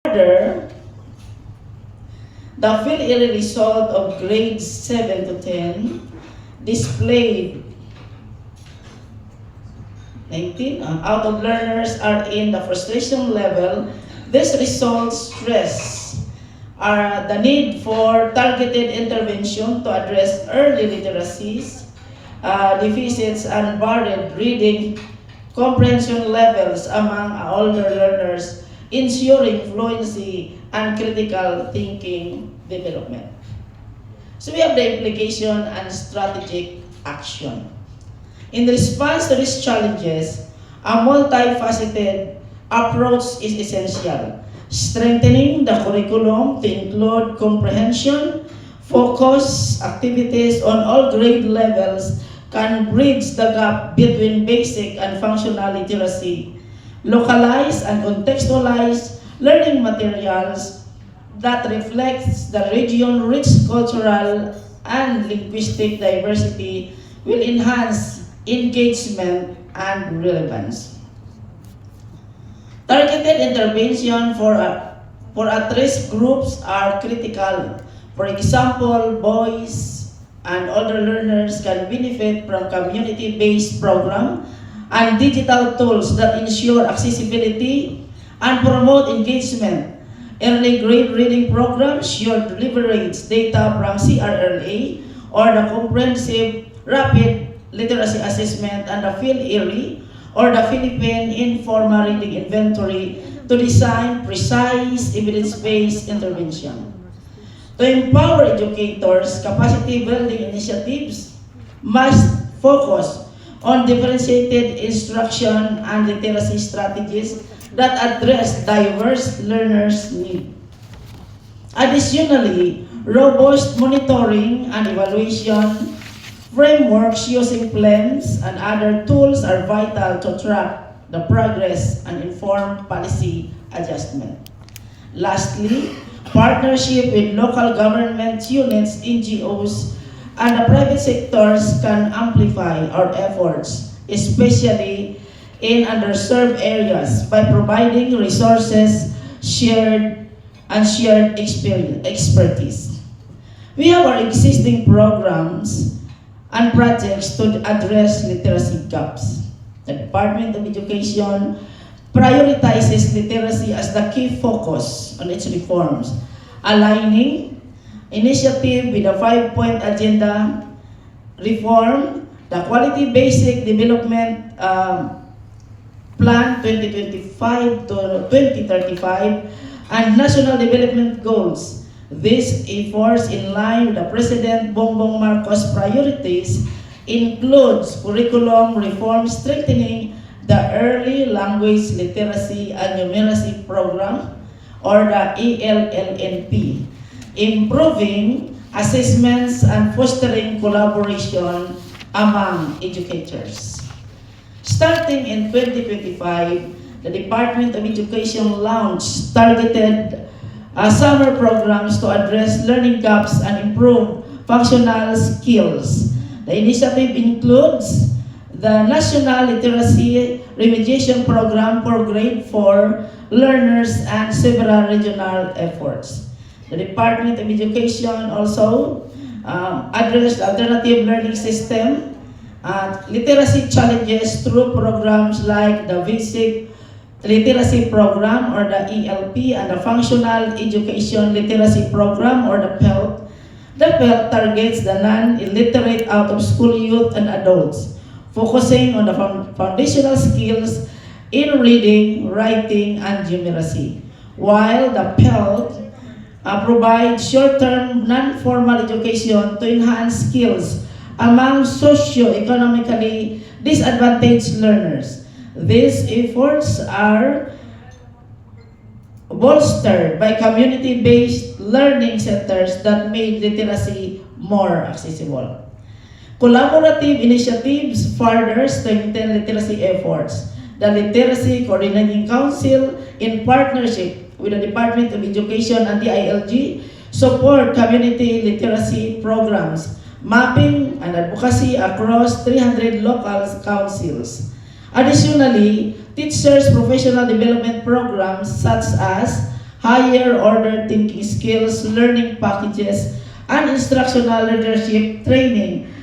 Further, the field result of grades 7 to 10 displayed 19 out of learners are in the frustration level. These results stress the need for targeted intervention to address early literacies, deficits, and varied reading comprehension levels among older learners, ensuring fluency and critical thinking development. So we have the implication and strategic action. In response to these challenges, a multifaceted approach is essential, strengthening the curriculum to include comprehension, focus activities on all grade levels can bridge the gap between basic and functional literacy, localize and contextualize learning materials that reflects the region's rich cultural and linguistic diversity will enhance engagement and relevance. Targeted intervention for at-risk groups are critical. For example, boys and older learners can benefit from community-based programs and digital tools that ensure accessibility and promote engagement. Early grade reading programs should leverage data from CRLA or the Comprehensive Rapid Literacy Assessment and the PhilERI or the Philippine Informal Reading Inventory to design precise evidence-based intervention. To empower educators, capacity building initiatives must focus on differentiated instruction and literacy strategies that address diverse learners' needs. Additionally, robust monitoring and evaluation frameworks using plans and other tools are vital to track the progress and inform policy adjustment. Lastly, partnership with local government units, NGOs, and the private sectors can amplify our efforts, especially in underserved areas, by providing resources, shared expertise. We have our existing programs and projects to address literacy gaps. The Department of Education prioritizes literacy as the key focus on its reforms, aligning initiative with the 5-point agenda reform, the Quality Basic Development Plan 2025 to 2035, and National Development Goals. These efforts, in line with the President Bongbong Marcos' priorities, includes curriculum reform strengthening the Early Language Literacy and Numeracy Program, or the ELLNP, improving assessments and fostering collaboration among educators. Starting in 2025, the Department of Education launched targeted summer programs to address learning gaps and improve functional skills. The initiative includes the National Literacy Remediation Program for Grade 4 learners and several regional efforts. The Department of Education also addressed alternative learning system, literacy challenges through programs like the Basic Literacy Program, or the ELP, and the Functional Education Literacy Program, or the PELT. The PELT targets the non-illiterate out-of-school youth and adults, focusing on the foundational skills in reading, writing, and numeracy, while the PELT provides short-term non-formal education to enhance skills among socio-economically disadvantaged learners. These efforts are bolstered by community-based learning centers that made literacy more accessible. Collaborative initiatives further strengthen literacy efforts. The Literacy Coordinating Council, in partnership with the Department of Education and the ILG, support community literacy programs, mapping and advocacy across 300 local councils. Additionally, teachers' professional development programs such as higher order thinking skills, learning packages, and instructional leadership training